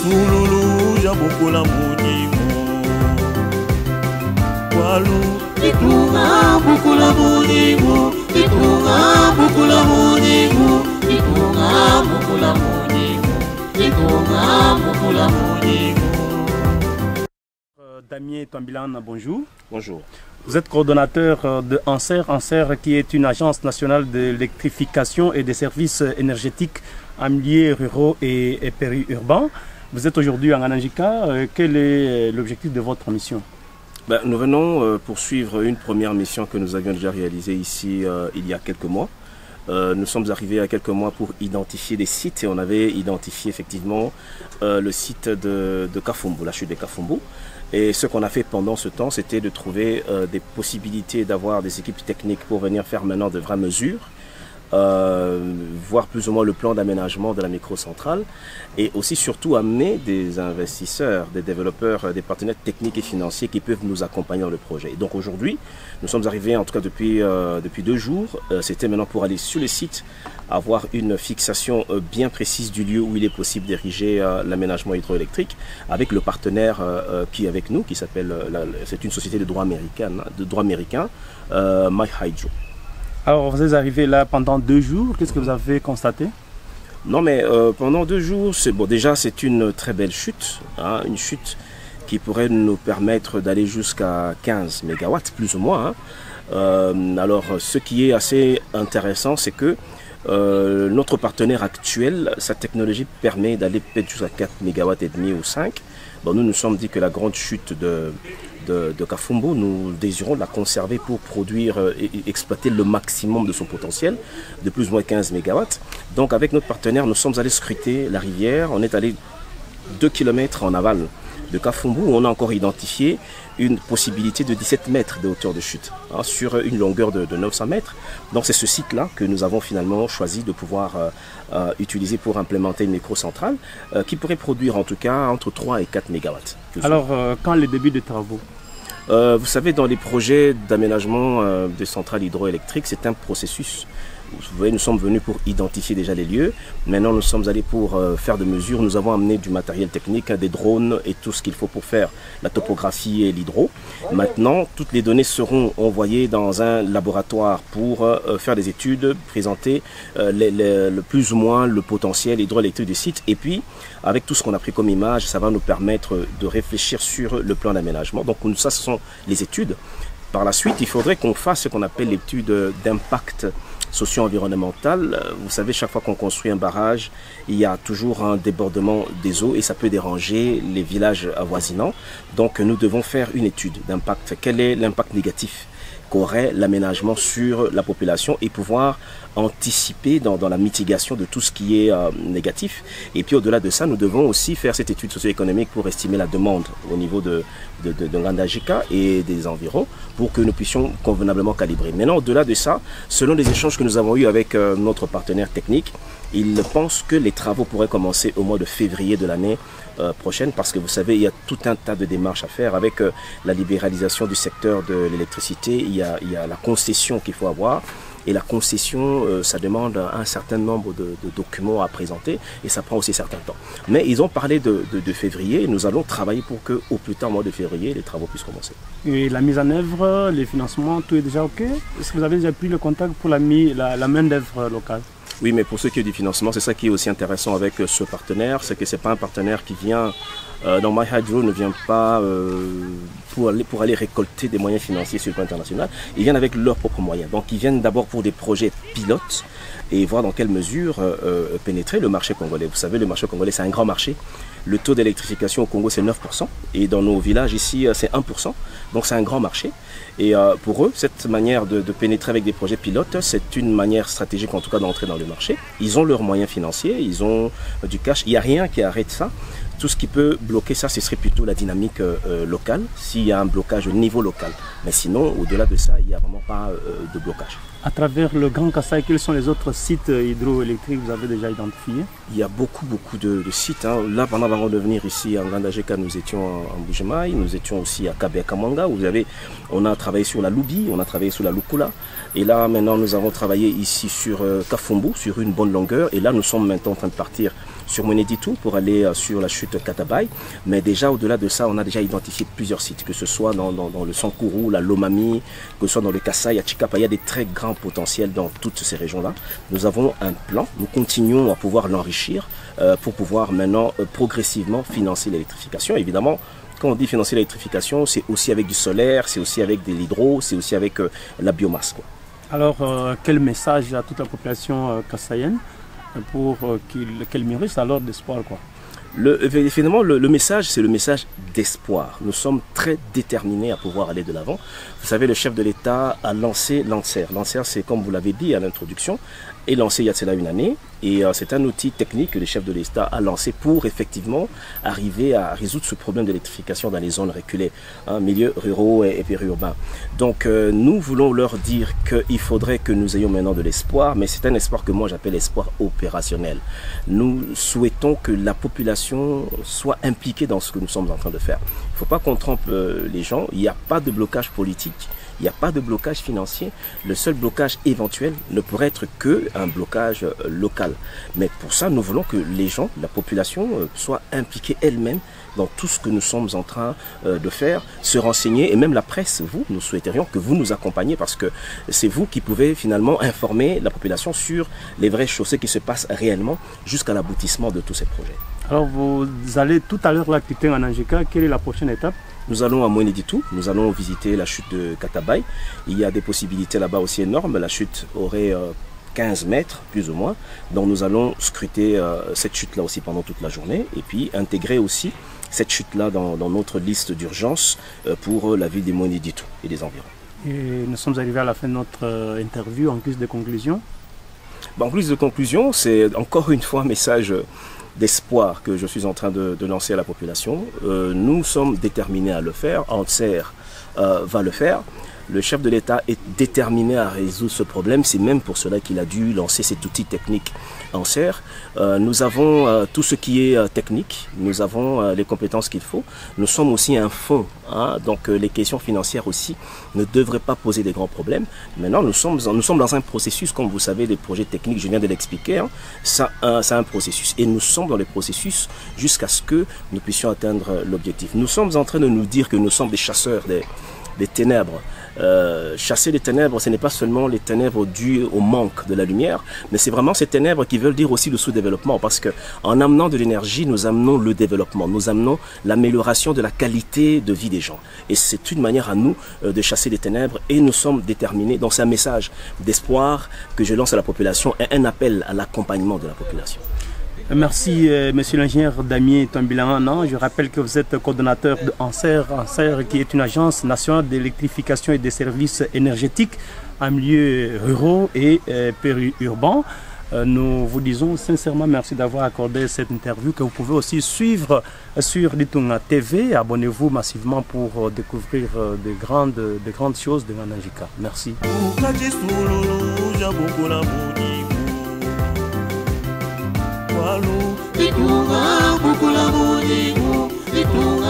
Sululu Jabukula Munimo Walu Itunga Bukula Munimo Itunga Bukula Munimo Itunga Bukula Munimo Itunga Bukula Munimo. Damien Tombilan, bonjour. Bonjour. Vous êtes coordonnateur de ANSER, ANSER qui est une agence nationale d'électrification et des services énergétiques en milieux ruraux et périurbains. Vous êtes aujourd'hui en Anangika. Quel est l'objectif de votre mission? Nous venons poursuivre une première mission que nous avions déjà réalisée ici il y a quelques mois. Nous sommes arrivés à quelques mois pour identifier des sites et on avait identifié effectivement le site de Kafumbu, la chute de Kafumbu. Et ce qu'on a fait pendant ce temps, c'était de trouver des possibilités d'avoir des équipes techniques pour venir faire maintenant de vraies mesures, voir plus ou moins le plan d'aménagement de la microcentrale et aussi surtout amener des investisseurs, des développeurs, des partenaires techniques et financiers qui peuvent nous accompagner dans le projet. Et donc aujourd'hui, nous sommes arrivés, en tout cas depuis 2 jours, c'était maintenant pour aller sur le site, avoir une fixation bien précise du lieu où il est possible d'ériger l'aménagement hydroélectrique avec le partenaire qui est avec nous, qui s'appelle, c'est une société de droit américain, MyHydro. Alors vous êtes arrivé là pendant 2 jours, qu'est-ce que vous avez constaté? Non mais pendant 2 jours, déjà c'est une très belle chute, hein, une chute qui pourrait nous permettre d'aller jusqu'à 15 MW plus ou moins. Hein. Alors ce qui est assez intéressant, c'est que notre partenaire actuel, sa technologie permet d'aller peut-être jusqu'à 4 MW et demi ou 5. Bon, nous nous sommes dit que la grande chute de Kafumbu, nous désirons la conserver pour produire et exploiter le maximum de son potentiel, de plus ou moins 15 MW. Donc avec notre partenaire, nous sommes allés scruter la rivière, on est allé 2 km en aval de Kafumbu, où on a encore identifié une possibilité de 17 mètres de hauteur de chute, hein, sur une longueur de 900 mètres. Donc c'est ce site-là que nous avons finalement choisi de pouvoir utiliser pour implémenter une microcentrale qui pourrait produire en tout cas entre 3 et 4 MW. Alors quand le début des travaux? Vous savez, dans les projets d'aménagement des centrales hydroélectriques, c'est un processus. Vous voyez, nous sommes venus pour identifier déjà les lieux. Maintenant, nous sommes allés pour faire des mesures. Nous avons amené du matériel technique, des drones et tout ce qu'il faut pour faire la topographie et l'hydro. Maintenant, toutes les données seront envoyées dans un laboratoire pour faire des études, présenter le plus ou moins le potentiel hydroélectrique du site. Et puis, avec tout ce qu'on a pris comme image, ça va nous permettre de réfléchir sur le plan d'aménagement. Donc, ça, ce sont les études. Par la suite, il faudrait qu'on fasse ce qu'on appelle l'étude d'impact socio-environnemental. Vous savez, chaque fois qu'on construit un barrage, il y a toujours un débordement des eaux et ça peut déranger les villages avoisinants. Donc nous devons faire une étude d'impact. Quel est l'impact négatif qu'aurait l'aménagement sur la population et pouvoir anticiper dans la mitigation de tout ce qui est négatif. Et puis au-delà de ça, nous devons aussi faire cette étude socio-économique pour estimer la demande au niveau de Ngandajika et des environs pour que nous puissions convenablement calibrer. Maintenant, au-delà de ça, selon les échanges que nous avons eus avec notre partenaire technique, il pense que les travaux pourraient commencer au mois de février de l'année prochaine parce que vous savez, il y a tout un tas de démarches à faire avec la libéralisation du secteur de l'électricité, il y a la concession qu'il faut avoir. Et la concession, ça demande un certain nombre de documents à présenter et ça prend aussi un certain temps. Mais ils ont parlé de février et nous allons travailler pour qu'au plus tard, au mois de février, les travaux puissent commencer. Et la mise en œuvre, les financements, tout est déjà OK? Est-ce que vous avez déjà pris le contact pour la main d'œuvre locale? Oui, mais pour ce qui est du financement, c'est ça qui est aussi intéressant avec ce partenaire, c'est que ce n'est pas un partenaire qui vient, dans MyHydro ne vient pas pour aller récolter des moyens financiers sur le plan international, ils viennent avec leurs propres moyens. Donc ils viennent d'abord pour des projets pilotes et voir dans quelle mesure pénétrer le marché congolais. Vous savez, le marché congolais, c'est un grand marché. Le taux d'électrification au Congo, c'est 9%. Et dans nos villages ici, c'est 1%. Donc c'est un grand marché. Et pour eux, cette manière de pénétrer avec des projets pilotes, c'est une manière stratégique en tout cas d'entrer dans le marché. Ils ont leurs moyens financiers, ils ont du cash. Il n'y a rien qui arrête ça. Tout ce qui peut bloquer ça, ce serait plutôt la dynamique locale, s'il y a un blocage au niveau local. Mais sinon, au-delà de ça, il n'y a vraiment pas de blocage. À travers le Grand Kassai, quels sont les autres sites hydroélectriques que vous avez déjà identifiés? Il y a beaucoup de sites. Hein. Là, avant de venir ici en Ngandajika, nous étions en Bujimaï, nous étions aussi à Kabeakamanga. On a travaillé sur la Lubi, on a travaillé sur la Lukula. Et là, maintenant, nous avons travaillé ici sur Kafumbu, sur une bonne longueur. Et là, nous sommes maintenant en train de partir sur Mweneditu pour aller sur la chute Katabaye. Mais déjà, au-delà de ça, on a déjà identifié plusieurs sites, que ce soit dans le Sankuru, la Lomami, que ce soit dans le Kasaï, à Chikapa. Il y a des très grands potentiels dans toutes ces régions-là. Nous avons un plan, nous continuons à pouvoir l'enrichir pour pouvoir maintenant progressivement financer l'électrification. Évidemment, quand on dit financer l'électrification, c'est aussi avec du solaire, c'est aussi avec de l'hydro, c'est aussi avec la biomasse, quoi. Alors, quel message à toute la population kassaïenne pour qu'elle mûrisse alors d'espoir, quoi? Finalement, le message, c'est le message d'espoir. Nous sommes très déterminés à pouvoir aller de l'avant. Vous savez, le chef de l'État a lancé Lancer. Lancer, c'est comme vous l'avez dit à l'introduction, est lancé il y a cela une année. Et c'est un outil technique que le chef de l'État a lancé pour effectivement arriver à résoudre ce problème d'électrification dans les zones reculées, milieux ruraux et périurbains. Donc nous voulons leur dire qu'il faudrait que nous ayons maintenant de l'espoir, mais c'est un espoir que moi j'appelle espoir opérationnel. Nous souhaitons que la population soit impliquée dans ce que nous sommes en train de faire. Il ne faut pas qu'on trompe les gens, il n'y a pas de blocage politique. Il n'y a pas de blocage financier. Le seul blocage éventuel ne pourrait être qu'un blocage local. Mais pour ça, nous voulons que les gens, la population, soient impliqués elles-mêmes dans tout ce que nous sommes en train de faire, se renseigner, et même la presse, vous, nous souhaiterions que vous nous accompagniez parce que c'est vous qui pouvez finalement informer la population sur les vraies choses, ce qui se passe réellement jusqu'à l'aboutissement de tous ces projets. Alors vous allez tout à l'heure là quitter Ngananjika, quelle est la prochaine étape? Nous allons à Mweneditu, nous allons visiter la chute de Katabaye. Il y a des possibilités là-bas aussi énormes. La chute aurait 15 mètres, plus ou moins. Donc nous allons scruter cette chute-là aussi pendant toute la journée et puis intégrer aussi cette chute-là dans notre liste d'urgence pour la ville de Mweneditu et des environs. Et nous sommes arrivés à la fin de notre interview en guise de conclusion. En guise de conclusion, c'est encore une fois un message d'espoir que je suis en train de lancer à la population. Nous sommes déterminés à le faire. Anser va le faire. Le chef de l'État est déterminé à résoudre ce problème. C'est même pour cela qu'il a dû lancer cet outil technique Anser. Nous avons tout ce qui est technique. Nous avons les compétences qu'il faut. Nous sommes aussi un fonds. Donc les questions financières aussi ne devraient pas poser des grands problèmes. Maintenant, nous sommes dans un processus, comme vous savez, des projets techniques, je viens de l'expliquer. C'est un processus. Et nous sommes dans le processus jusqu'à ce que nous puissions atteindre l'objectif. Nous sommes en train de nous dire que nous sommes des chasseurs des ténèbres. Chasser les ténèbres, ce n'est pas seulement les ténèbres dues au manque de la lumière, mais c'est vraiment ces ténèbres qui veulent dire aussi le sous-développement, parce que en amenant de l'énergie, nous amenons le développement, nous amenons l'amélioration de la qualité de vie des gens. Et c'est une manière à nous de chasser les ténèbres, et nous sommes déterminés. Donc c'est un message d'espoir que je lance à la population et un appel à l'accompagnement de la population. Merci, monsieur l'ingénieur Damien Tombilan. Je rappelle que vous êtes coordonnateur de Anser, qui est une agence nationale d'électrification et des services énergétiques en milieu ruraux et périurbains. Nous vous disons sincèrement merci d'avoir accordé cette interview que vous pouvez aussi suivre sur Litunga TV. Abonnez-vous massivement pour découvrir de grandes choses de Ngananjika. Merci. Itunga bukula muningu, itunga